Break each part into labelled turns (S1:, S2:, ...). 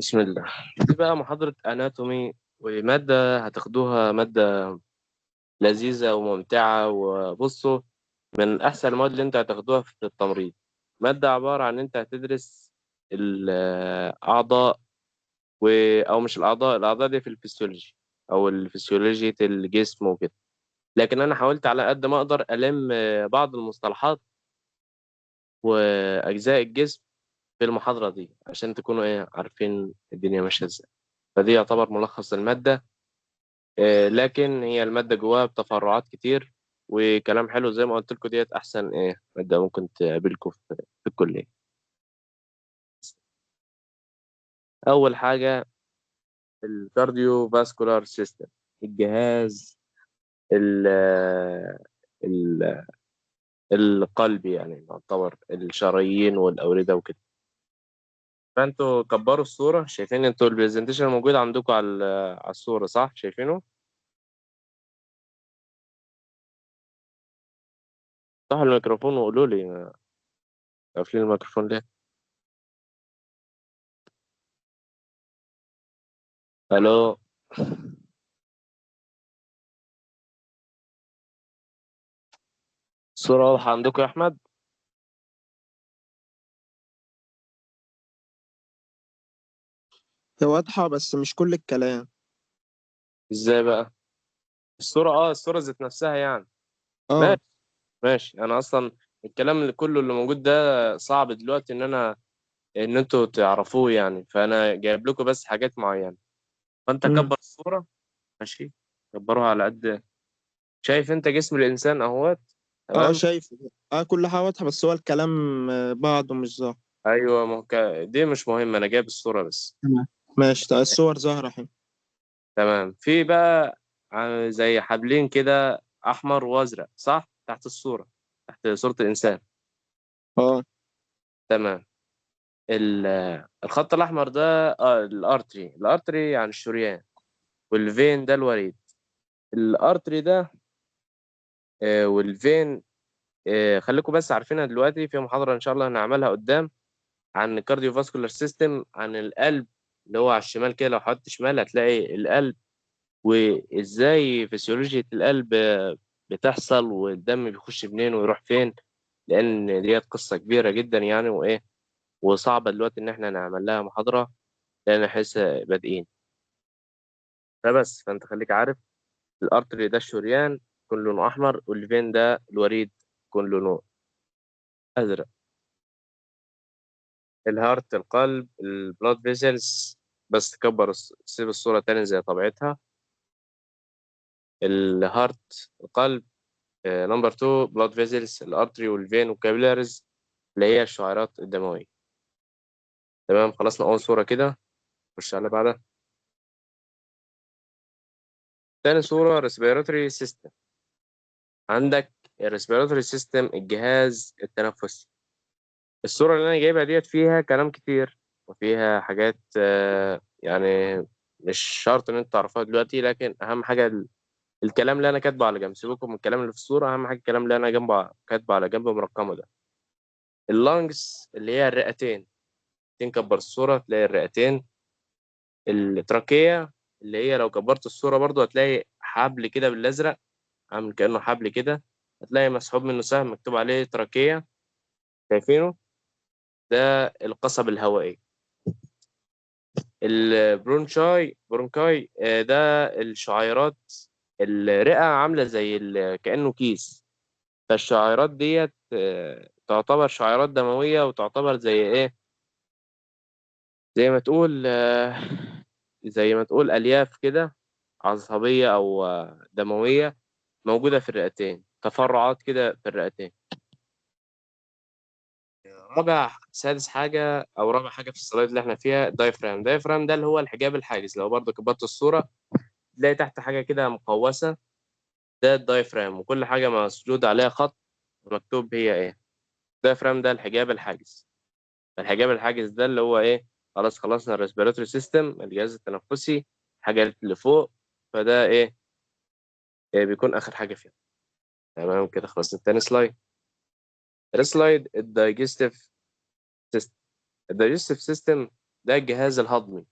S1: بسم الله. دي بقى محاضرة اناتومي، ومادة هتاخدوها مادة لذيذة وممتعة. وبصوا، من احسن المواد اللي انت هتاخدوها في التمريض. مادة عبارة عن انت هتدرس الاعضاء و... او مش الاعضاء دي في الفسيولوجي او الفسيولوجية الجسم وكده. لكن انا حاولت على قد ما اقدر الم بعض المصطلحات واجزاء الجسم في المحاضرة دي عشان تكونوا عارفين الدنيا ماشية ازاي. فدي يعتبر ملخص المادة. لكن هي المادة جواها بتفرعات كتير وكلام حلو. زي ما قلت لكم، ديت أحسن مادة ممكن تقابلكم في الكلية. أول حاجة الكارديو فاسكولار سيستم، الجهاز ال ال القلب، يعني يعتبر الشرايين والأوردة وكده. فأنتوا كبروا الصورة. شايفين انتوا البرزنتيشن موجود عندكم على الصورة، صح؟ شايفينه؟ افتحوا الميكروفون وقولوا لي قافلين الميكروفون ليه؟ الو. الصورة واضحة عندكم يا أحمد؟
S2: هي واضحة بس مش كل الكلام.
S1: ازاي بقى؟ الصورة ذات نفسها يعني.
S2: اه.
S1: ماشي. ماشي. انا اصلا الكلام اللي كله اللي موجود ده صعب دلوقتي ان انتوا تعرفوه يعني. فانا جايب لكم بس حاجات معينة. فانت
S2: مم.
S1: كبر الصورة. ماشي. كبروها على قد. شايف انت جسم الانسان اهوت؟
S2: اه
S1: تمام.
S2: شايف. كل حاجة واضحة بس هو الكلام بعضه مش ظاهر.
S1: ايوه، دي مش مهمة، انا جايب الصورة بس.
S2: تمام. ماشي، طيب الصور ظاهرة اهي.
S1: تمام. في بقى زي حبلين كده، احمر وازرق، صح؟ تحت الصورة، تحت صورة الانسان.
S2: اه.
S1: تمام. ال- الخط الأحمر ده الأرتري يعني الشريان، والفين ده الوريد. الأرتري ده والفين. خليكم بس عارفينها دلوقتي. في محاضرة إن شاء الله هنعملها قدام عن الكارديو فاسكولار سيستم، عن القلب اللي هو على الشمال كده. لو حطيت شمال هتلاقي القلب، وإزاي فسيولوجية القلب بتحصل، والدم بيخش منين ويروح فين. لأن ديت قصة كبيرة جدا يعني، وصعبة دلوقتي إن إحنا نعمل لها محاضرة، لأن إحنا لسه بادئين. فبس فانت خليك عارف، الارتري ده الشريان يكون لونه احمر، والفين ده الوريد يكون لونه ازرق. الهارت القلب، البلاد فيسلز. بس تكبر سيب الصورة تاني زي طبيعتها. الهارت القلب. نمبر 2 بلاد فيسلز، الارتري والفين والكابيلاريز اللي هي الشعيرات الدموية. تمام. خلصنا اول صورة كده. خش على اللي بعدها. تاني صورة ريسبيراتوري سيستم. عندك الريسبيراتوري سيستم، الجهاز التنفسي. الصورة اللي أنا جايبها ديت فيها كلام كتير، وفيها حاجات يعني مش شرط إن أنت تعرفها دلوقتي. لكن أهم حاجة الكلام اللي أنا كاتبه على جنب. سيبكم من الكلام اللي في الصورة. أهم حاجة الكلام اللي أنا كاتبه على جنب مرقمه ده. اللانجز اللي هي الرئتين. تكبر الصورة تلاقي الرئتين. التراكية اللي هي لو كبرت الصورة برضو هتلاقي حبل كده بالأزرق، عامل كأنه حبل كده. هتلاقي مسحوب منه سهم مكتوب عليه تراكية. شايفينه؟ ده القصبة الهوائية. برونكاي ده الشعيرات. الرئة عاملة زي كأنه كيس. فالشعيرات ديت تعتبر شعيرات دموية، وتعتبر زي زي ما تقول زي ما تقول ألياف كده، عصبية أو دموية، موجودة في الرئتين، تفرعات كده في الرئتين. سادس حاجة أو رابع حاجة في السلايد اللي احنا فيها، الدايفرام ده اللي هو الحجاب الحاجز. لو برضه كبرت الصورة تلاقي تحت حاجة كده مقوسة، ده الدايفرام، وكل حاجة مسجود عليها خط مكتوب هي الدايفرام ده الحجاب الحاجز. الحجاب الحاجز ده اللي هو خلاص خلصنا الريسبيراتوري سيستم، الجهاز التنفسي، حاجة اللي فوق. فده بيكون آخر حاجة فيها. تمام كده. خلصنا التاني سلايد. السلايد الدايجستيف سيستم. الدايجستيف سيستم ده الجهاز الهضمي،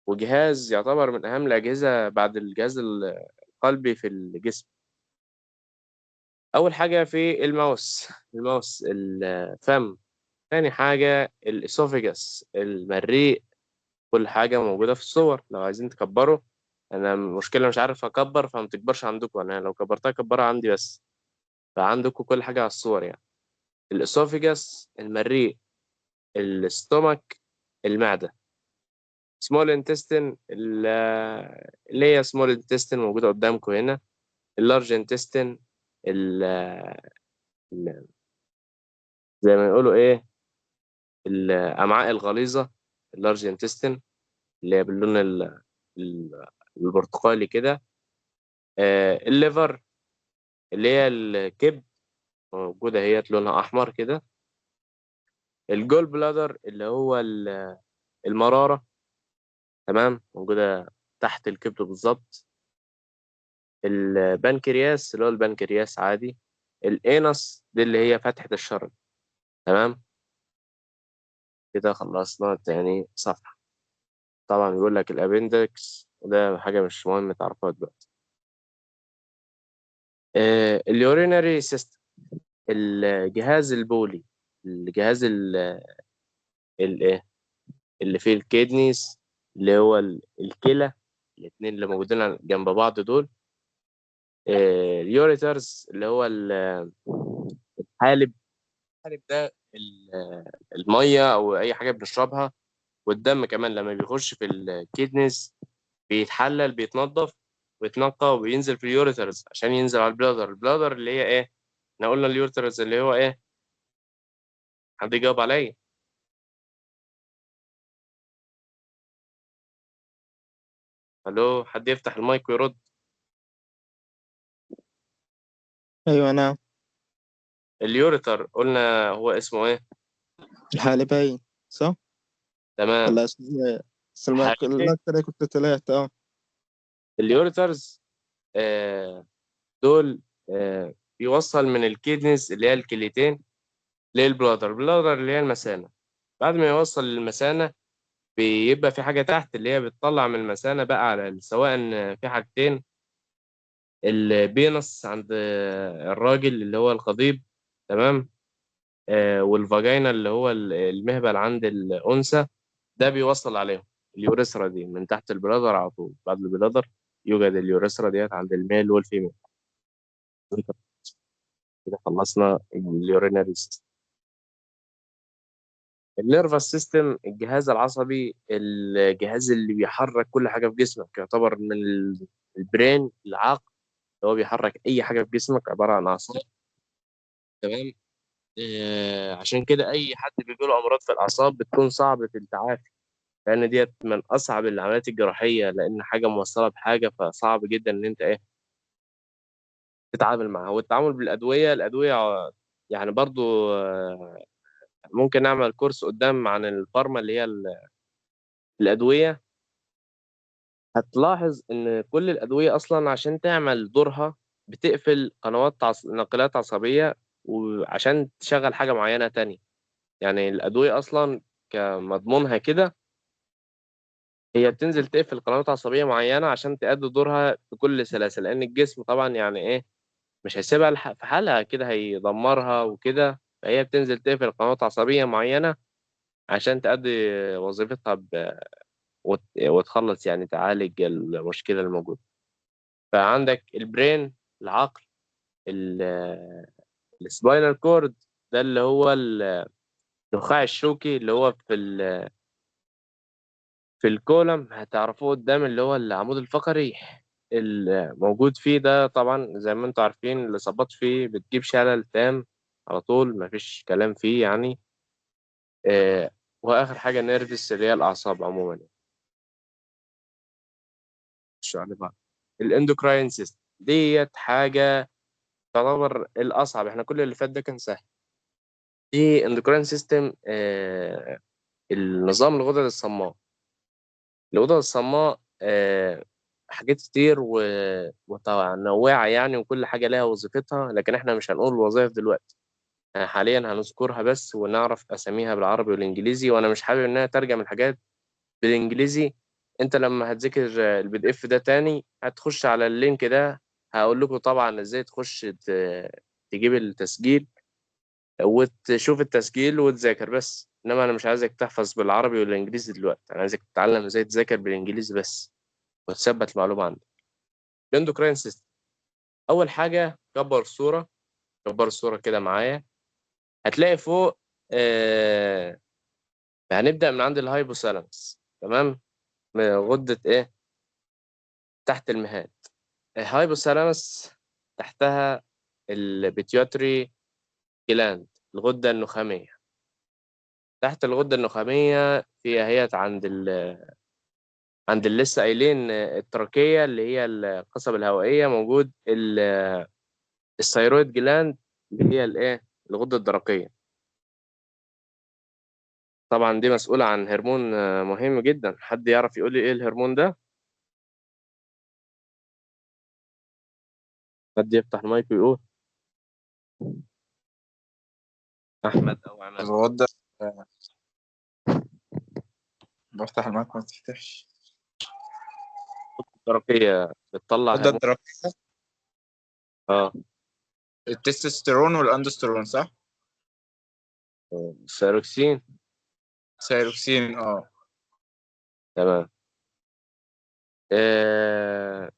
S1: وجهاز يعتبر من أهم الأجهزة بعد الجهاز القلبي في الجسم. أول حاجة في الماوس الفم. تاني حاجة الإسوفيجاس المريء. كل حاجة موجودة في الصور لو عايزين تكبروا. أنا مشكلة مش عارف أكبر فما تكبرش عندكم، أنا لو كبرتها كبرها عندي بس. فعندكم كل حاجة على الصور يعني. الإسوفيجاس المريء، الستومك المعدة، سمول انتستين اللي هي سمول انتستين موجودة قدامكم هنا، اللارج انتستين، زي ما يقولوا ايه، الأمعاء الغليظة، اللارج انتستين اللي هي باللون البرتقالي كده، الليفر اللي هي الكبد موجودة هي لونها أحمر كده، الجول بلادر اللي هو المرارة، تمام، موجودة تحت الكبد بالظبط، البنكرياس اللي هو البنكرياس عادي، الانس دي اللي هي فتحة الشرج. تمام، كده خلصنا تاني صفحة. طبعا بيقول لك الابندكس وده حاجة مش مهم تعرفها دلوقتي. اليورينري سيستم، الجهاز البولي، الجهاز الايه اللي فيه الكيدنيز، اللي هو الكلى، الاتنين اللي موجودين جنب بعض دول. اليوريترز اللي هو الحالب. الحالب ده المية أو أي حاجة بنشربها، والدم كمان لما بيخش في الكيدنيز بيتحلل بيتنضف ويتنقى وبينزل في اليوريترز عشان ينزل على البلادر اللي هي إيه؟ احنا قلنا اليوريترز اللي هو إيه؟ حد يجاوب عليا؟ ألو، حد يفتح المايك ويرد.
S2: أيوة نعم.
S1: اليوريتر قلنا هو اسمه إيه؟
S2: الحالبين صح؟
S1: تمام.
S2: ولا
S1: حالتين
S2: الأكتر كنت طلعت
S1: اليوريترز دول بيوصل من الكيدنيز اللي هي الكليتين البلادر اللي هي المثانة. بعد ما يوصل للمثانة بيبقى في حاجة تحت اللي هي بتطلع من المثانة بقى على سواء في حاجتين، البينس عند الراجل اللي هو القضيب، تمام، والفاجينا اللي هو المهبل عند الأنثى. ده بيوصل عليهم اليوريثرا دي من تحت البلادر على طول. بعد البلادر يوجد اليوريثرا ديت عند الميل والفيميل. كده خلصنا اليورينري سيستم. النيرفس سيستم الجهاز العصبي، الجهاز اللي بيحرك كل حاجة في جسمك، يعتبر من البرين العقل، هو بيحرك أي حاجة في جسمك عبارة عن أعصاب. تمام. عشان كده أي حد بيجيله أمراض في الأعصاب بتكون صعبة التعافي، لأن ديت من أصعب العمليات الجراحية، لأن حاجة موصلة بحاجة، فصعب جدا إن أنت إيه تتعامل معها. والتعامل بالأدوية، الأدوية يعني برضو ممكن نعمل كورس قدام عن الفارما اللي هي الأدوية. هتلاحظ إن كل الأدوية أصلا عشان تعمل دورها بتقفل قنوات ناقلات عصبية، وعشان تشغل حاجة معينة تانية. يعني الأدوية أصلا كمضمونها كده هي بتنزل تقفل قنوات عصبية معينة عشان تأدي دورها بكل سلاسة، لأن الجسم طبعا يعني إيه مش هيسيبها في حالها كده، هيدمرها وكده. فهي بتنزل تقفل قنوات عصبية معينة عشان تأدي وظيفتها وتخلص يعني تعالج المشكلة الموجودة. فعندك البرين العقل، السباينال كورد ده اللي هو النخاع الشوكي اللي هو في الكولم، هتعرفوه قدام، اللي هو العمود الفقري الموجود فيه ده. طبعا زي ما انتم عارفين الإصابات فيه بتجيب شلل تام على طول، مفيش كلام فيه يعني. آه، وآخر حاجة نيرفس اللي هي الأعصاب عموما. شو على بعض الاندوكراين سيستم ديت حاجة تعتبر الأصعب، احنا كل اللي فات ده كان سهل. دي اندوكراين سيستم، النظام الغدد الصماء. الغدد الصماء حاجات كتير ومتنوعة يعني، وكل حاجة لها وظيفتها، لكن احنا مش هنقول الوظائف دلوقتي. حاليا هنذكرها بس ونعرف أساميها بالعربي والإنجليزي، وأنا مش حابب إن أنا أترجم الحاجات بالانجليزي. انت لما هتذاكر البي دي اف ده تاني هتخش على اللينك ده. هقول لكم طبعا ازاي تخش تجيب التسجيل وتشوف التسجيل وتذاكر بس. انما انا مش عايزك تحفظ بالعربي والانجليزي دلوقتي، انا عايزك تتعلم ازاي تذاكر بالانجليزي بس وتثبت المعلومه عندك. الاندوكراين سيستم، اول حاجه كبر الصوره. كبر الصوره كده معايا. هتلاقي فوق هنبدا من عند الهايبوثالاموس. تمام. من غده ايه؟ تحت المهاد. الهايبوثالاموس تحتها البيتيوتري جلاند، الغده النخاميه. تحت الغده النخاميه في هي عند اللي لسه قايلين التراكية اللي هي القصبة الهوائية، موجود الثيرويد جلاند اللي هي الايه؟ الغدة الدرقية. طبعا دي مسؤولة عن هرمون مهم جدا. حد يعرف يقول لي ايه الهرمون ده؟ حد يفتح المايك ويقول. احمد او عماد.
S3: الغدة. بفتح المايك ما تفتحش.
S1: الدرقية بتطلع
S3: الغدة
S1: هرمون.
S3: الدرقية،
S1: اه.
S3: التستوستيرون والاندوستيرون صح؟
S1: الثيروكسين.
S3: سيروكسين
S1: تمام. آه...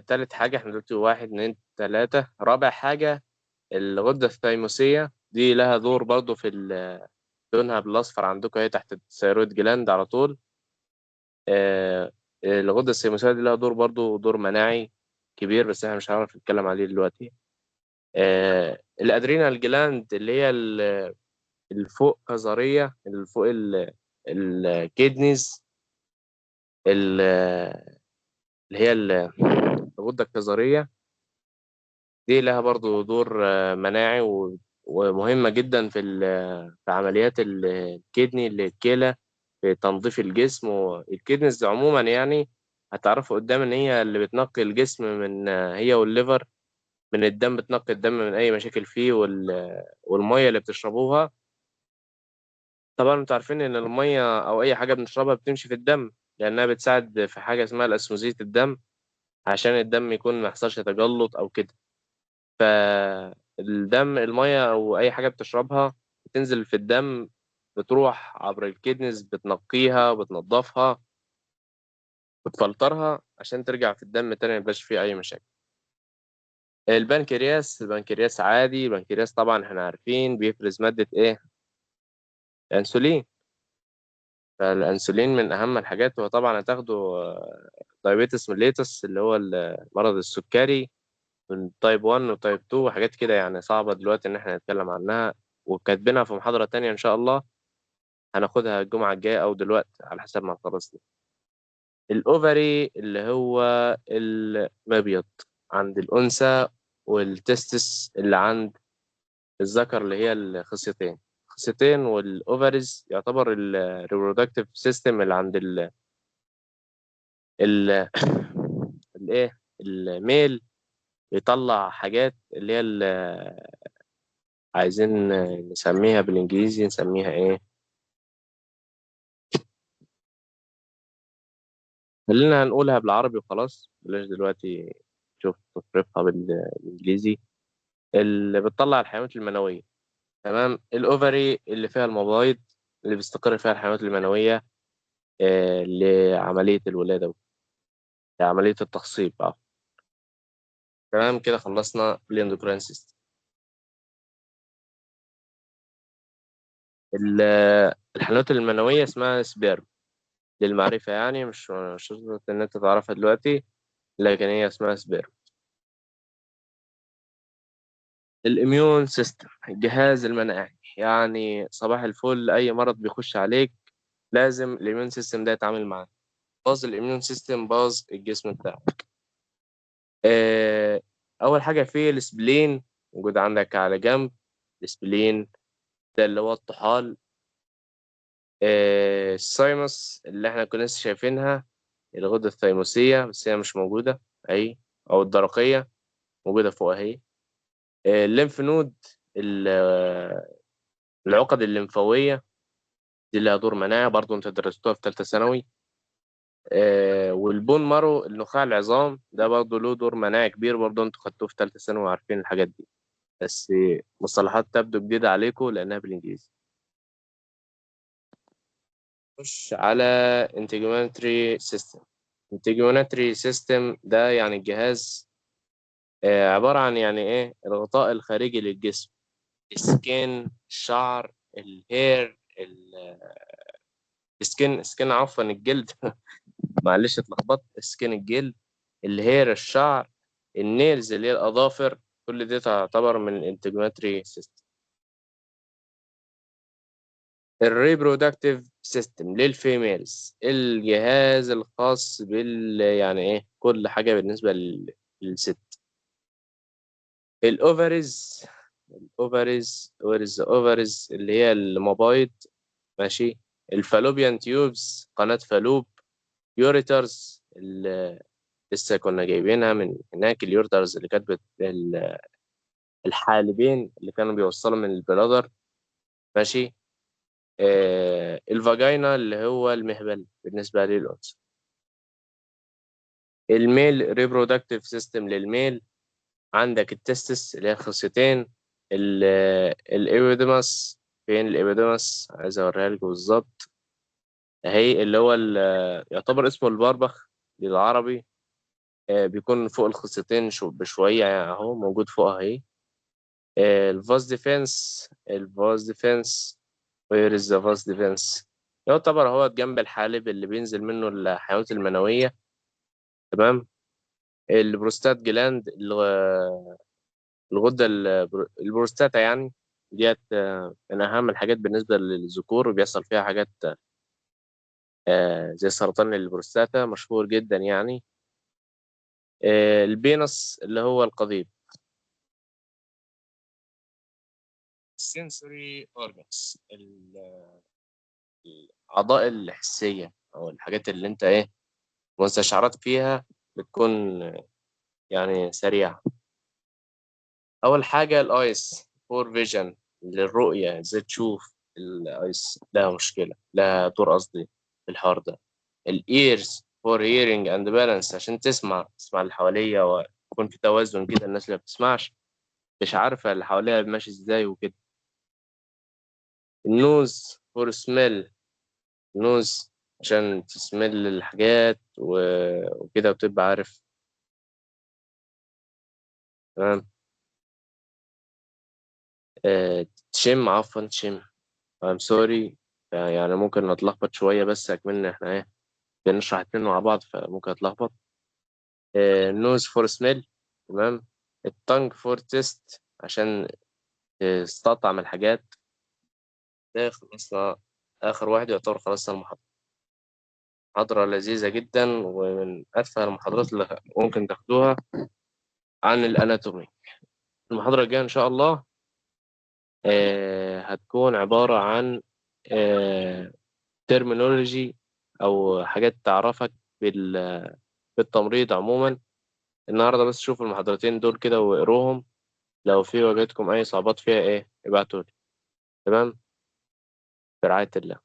S1: تالت حاجة احنا دلوقتي واحد اتنين تلاتة. رابع حاجة الغدة الثيموسية، دي لها دور برضو في لونها بالاصفر عندكم اهي تحت الثيرويد جلاند على طول. آه، الغده السيموسيه دي لها دور برضو، دور مناعي كبير، بس احنا مش هنعرف نتكلم عليه دلوقتي. الادرينال جلاند اللي هي الفوق كظريه، الفوق الكيدنيز، اللي هي الغده الكظريه، دي لها برضو دور مناعي ومهمه جدا في عمليات الكدني اللي الكلى، في تنظيف الجسم. والكيدنز عموما يعني هتعرفوا قدام ان هي اللي بتنقي الجسم من هي والليفر من الدم، بتنقي الدم من اي مشاكل فيه والميه اللي بتشربوها. طبعا انتوا عارفين ان الميه او اي حاجه بنشربها بتمشي في الدم، لانها بتساعد في حاجه اسمها الاسموزية الدم، عشان الدم يكون ما يحصلش تجلط او كده. فالدم، الميه او اي حاجه بتشربها بتنزل في الدم، بتروح عبر الكيدنز، بتنقيها وبتنضفها، بتفلترها عشان ترجع في الدم تاني، ميبقاش فيه أي مشاكل. البنكرياس عادي. البنكرياس طبعا احنا عارفين بيفرز مادة إيه؟ الأنسولين. فالأنسولين من أهم الحاجات. هو طبعا هتاخده دايابيتس ميليتس اللي هو المرض السكري، من تايب 1 وتايب 2 وحاجات كده يعني صعبة دلوقتي إن احنا نتكلم عنها، وكاتبينها في محاضرة تانية إن شاء الله هناخدها الجمعة الجاية أو دلوقتي على حسب ما نخلص. الأوفري اللي هو المبيض عند الأنثى، والتستس اللي عند الذكر اللي هي الخصيتين. الخصيتين والأوفريز يعتبر الريبرودكتيف سيستم اللي عند ال الايه الميل، يطلع حاجات اللي هي عايزين نسميها بالانجليزي، نسميها ايه؟ خلينا هنقولها بالعربي وخلاص، بلاش دلوقتي شوف تصريفها بالانجليزي. اللي بتطلع الحيوانات المنوية. تمام. الأوفري اللي فيها المبايض اللي بيستقر فيها الحيوانات المنوية لعملية الولادة، لعملية التخصيب. تمام كده خلصنا الاندوكراين سيستم. ال- الحيوانات المنوية اسمها سبيرم للمعرفة، يعني مش شرط إن أنت تعرفها دلوقتي، لكن هي اسمها سبيرم. الإميون سيستم، الجهاز المناعي. يعني صباح الفل، أي مرض بيخش عليك لازم الإميون سيستم ده يتعامل معاه. باظ الإميون سيستم باظ الجسم بتاعك. أول حاجة فيه السبلين، موجود عندك على جنب. السبلين ده اللي هو الطحال. الثايموس اللي احنا كنا لسه شايفينها، الغدة الثيموسية، بس هي مش موجودة أهي، أو الدرقية موجودة فوق أهي. الليمف نود، العقد الليمفاوية دي لها دور مناعي برضو انت درستوها في ثالثه ثانوي. والبون مارو النخاع العظام ده برضو له دور مناعي كبير، برضو انتوا خدتوه في ثالثه ثانوي وعارفين الحاجات دي، بس مصطلحات تبدو جديده عليكم لانها بالانجليزي. نخش على integumentary system. integumentary system ده يعني الجهاز عبارة عن يعني إيه الغطاء الخارجي للجسم، السكين، الشعر، الهير، السكين عفوا الجلد معلش اتلخبطت، السكين الجلد، الهير الشعر، النيلز اللي هي الأظافر، كل دي تعتبر من الانتجماتري سيستم. الريبرودكتيف سيستم للفيميلز، الجهاز الخاص يعني ايه كل حاجة بالنسبة للست. الاوفريز، الاوفريز اللي هي المبايض، ماشي. الفالوبيان تيوبز قناة فالوب. يوريترز اللي لسه كنا جايبينها من هناك، اليوريترز اللي كانت الحالبين اللي كانوا بيوصلوا من البلادر، ماشي. الفاجينا اللي هو المهبل بالنسبة للأنثى. الميل ريبرودكتيف سيستم للميل، عندك التستس اللي هي خصيتين، الإيبيديماس. فين الإيبيديماس؟ عايز أوريها لكم بالظبط أهي، اللي هو يعتبر اسمه البربخ بالعربي، بيكون فوق الخصيتين بشوية يعني أهو موجود فوقها أهي. الفاز ديفense، وير از ذا فاز ديفense، يعتبر هو جنب الحالب اللي بينزل منه الحيوانات المنوية، تمام. البروستات جلاند، الغدة البروستاتا يعني، ديت من أهم الحاجات بالنسبة للذكور، وبيحصل فيها حاجات زي سرطان البروستاتا مشهور جدا يعني. البينس اللي هو القضيب. sensory organs، الأعضاء الحسية أو الحاجات اللي أنت إيه مستشعرات فيها بتكون يعني سريعة. أول حاجة الأيس فور فيجن، للرؤية إزاي تشوف. الأيس لها مشكلة، لها دور قصدي في الحوار ده. الإيرز فور هيرينج أند بالانس، عشان تسمع اللي حواليا ويكون في توازن كده، الناس اللي ما بتسمعش مش عارفة اللي حواليها ماشي إزاي وكده. النوز فور سميل، نوز عشان تسمل الحاجات وكده وتبقى عارف، تمام. تشم، عفوا تشم، I'm sorry، يعني ممكن نتلخبط شوية بس أكملنا إحنا إيه بنشرح اتنين مع بعض فممكن أتلخبط. نوز فور سميل، تمام. التانج فور تيست عشان تستطعم الحاجات. ده خلصنا آخر واحد يعتبر خلصنا المحاضرة. محاضرة لذيذة جدا ومن أتفه المحاضرات اللي ممكن تاخدوها عن الأناتومي. المحاضرة الجاية إن شاء الله هتكون عبارة عن ترمينولوجي أو حاجات تعرفك بالتمريض عموما. النهاردة بس شوفوا المحاضرتين دول كده واقروهم، لو في واجهتكم أي صعوبات فيها ابعتولي، تمام. برعاية الله.